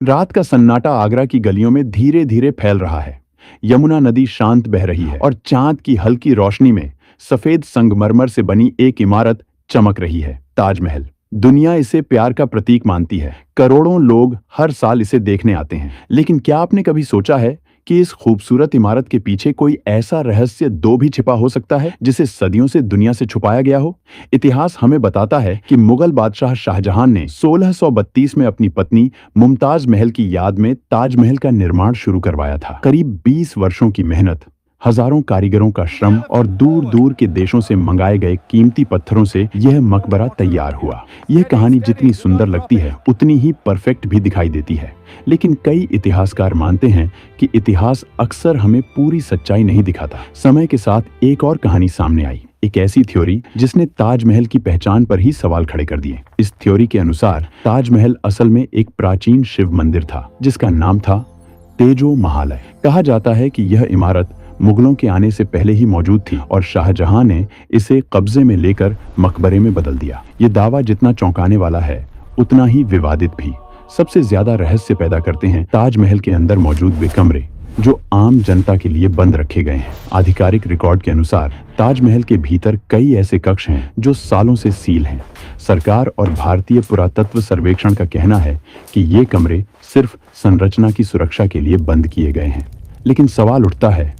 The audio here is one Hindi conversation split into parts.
रात का सन्नाटा आगरा की गलियों में धीरे धीरे फैल रहा है। यमुना नदी शांत बह रही है और चांद की हल्की रोशनी में सफेद संगमरमर से बनी एक इमारत चमक रही है, ताजमहल। दुनिया इसे प्यार का प्रतीक मानती है। करोड़ों लोग हर साल इसे देखने आते हैं। लेकिन क्या आपने कभी सोचा है कि इस खूबसूरत इमारत के पीछे कोई ऐसा रहस्य भी छिपा हो सकता है जिसे सदियों से दुनिया से छुपाया गया हो? इतिहास हमें बताता है कि मुगल बादशाह शाहजहां ने 1632 में अपनी पत्नी मुमताज महल की याद में ताजमहल का निर्माण शुरू करवाया था। करीब 20 वर्षों की मेहनत, हजारों कारीगरों का श्रम और दूर दूर के देशों से मंगाए गए कीमती पत्थरों से यह मकबरा तैयार हुआ। यह कहानी जितनी सुंदर लगती है उतनी ही परफेक्ट भी दिखाई देती है। लेकिन कई इतिहासकार मानते हैं कि इतिहास अक्सर हमें पूरी सच्चाई नहीं दिखाता। समय के साथ एक और कहानी सामने आई, एक ऐसी थ्योरी जिसने ताजमहल की पहचान पर ही सवाल खड़े कर दिए। इस थ्योरी के अनुसार ताजमहल असल में एक प्राचीन शिव मंदिर था जिसका नाम था तेजो महालय। कहा जाता है कि यह इमारत मुगलों के आने से पहले ही मौजूद थी और शाहजहां ने इसे कब्जे में लेकर मकबरे में बदल दिया। ये दावा जितना चौंकाने वाला है उतना ही विवादित भी। सबसे ज्यादा रहस्य पैदा करते हैं ताजमहल के अंदर मौजूद वे कमरे जो आम जनता के लिए बंद रखे गए हैं। आधिकारिक रिकॉर्ड के अनुसार ताजमहल के भीतर कई ऐसे कक्ष हैं जो सालों से सील हैं। सरकार और भारतीय पुरातत्व सर्वेक्षण का कहना है कि ये कमरे सिर्फ संरचना की सुरक्षा के लिए बंद किए गए हैं। लेकिन सवाल उठता है,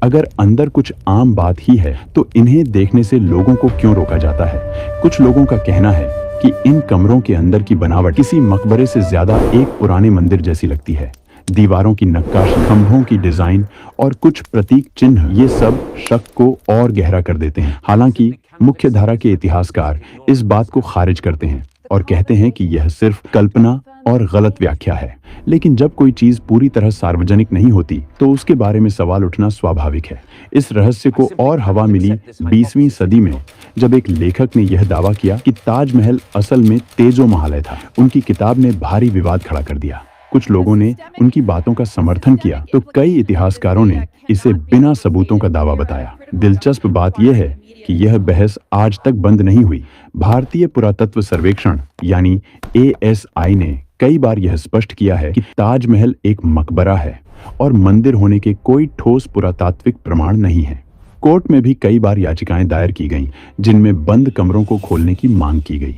अगर अंदर कुछ आम बात ही है तो इन्हें देखने से लोगों को क्यों रोका जाता है? कुछ लोगों का कहना है कि इन कमरों के अंदर की बनावट किसी मकबरे से ज्यादा एक पुराने मंदिर जैसी लगती है। दीवारों की नक्काशी, खंभों की डिजाइन और कुछ प्रतीक चिन्ह, ये सब शक को और गहरा कर देते हैं। हालांकि मुख्य धारा के इतिहासकार इस बात को खारिज करते हैं और कहते हैं कि यह सिर्फ कल्पना और गलत व्याख्या है। लेकिन जब कोई चीज पूरी तरह सार्वजनिक नहीं होती तो उसके बारे में सवाल उठना स्वाभाविक है। इस रहस्य को और हवा मिली 20वीं सदी में, जब एक लेखक ने यह दावा किया कि ताजमहल असल में तेजो महालय था। उनकी किताब ने भारी विवाद खड़ा कर दिया। कुछ लोगों ने उनकी बातों का समर्थन किया तो कई इतिहासकारों ने इसे बिना सबूतों का दावा बताया। दिलचस्प बात यह है कि यह बहस आज तक बंद नहीं हुई। भारतीय पुरातत्व सर्वेक्षण यानी ASI ने कई बार यह स्पष्ट किया है कि ताजमहल एक मकबरा है और मंदिर होने के कोई ठोस पुरातात्विक प्रमाण नहीं है। कोर्ट में भी कई बार याचिकाएं दायर की गईं जिनमें बंद कमरों को खोलने की मांग की गई।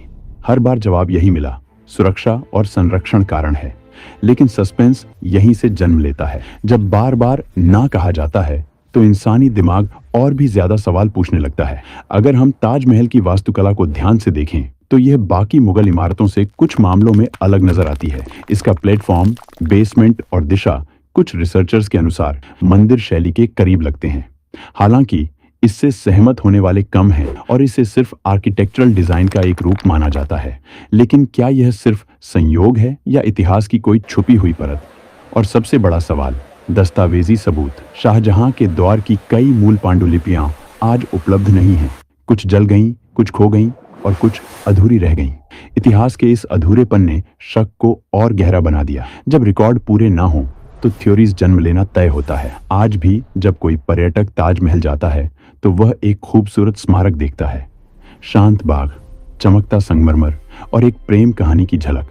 हर बार जवाब यही मिला, सुरक्षा और संरक्षण कारण है। लेकिन सस्पेंस यहीं से जन्म लेता है। जब बार बार ना कहा जाता है तो इंसानी दिमाग और भी ज्यादा सवाल पूछने लगता है। अगर हम ताजमहल की वास्तुकला को ध्यान से देखें तो यह बाकी मुगल इमारतों से कुछ मामलों में अलग नजर आती है। इसका प्लेटफॉर्म, बेसमेंट और दिशा कुछ रिसर्चर्स के अनुसार मंदिर शैली के करीब लगते हैं। हालांकि इससे सहमत होने वाले कम हैं और इसे सिर्फ आर्किटेक्चरल डिजाइन का एक रूप माना जाता है। लेकिन क्या यह सिर्फ संयोग है या इतिहास की कोई छुपी हुई परत? और सबसे बड़ा सवाल, दस्तावेजी सबूत। शाहजहां के दौर की कई मूल पांडुलिपियां आज उपलब्ध नहीं हैं। कुछ जल गईं, कुछ खो गईं और कुछ अधूरी रह गईं। इतिहास के इस अधूरेपन ने शक को और गहरा बना दिया। जब रिकॉर्ड पूरे ना हो तो थ्योरीज जन्म लेना तय होता है। आज भी जब कोई पर्यटक ताजमहल जाता है तो वह एक खूबसूरत स्मारक देखता है, शांत बाग, चमकता संगमरमर और एक प्रेम कहानी की झलक।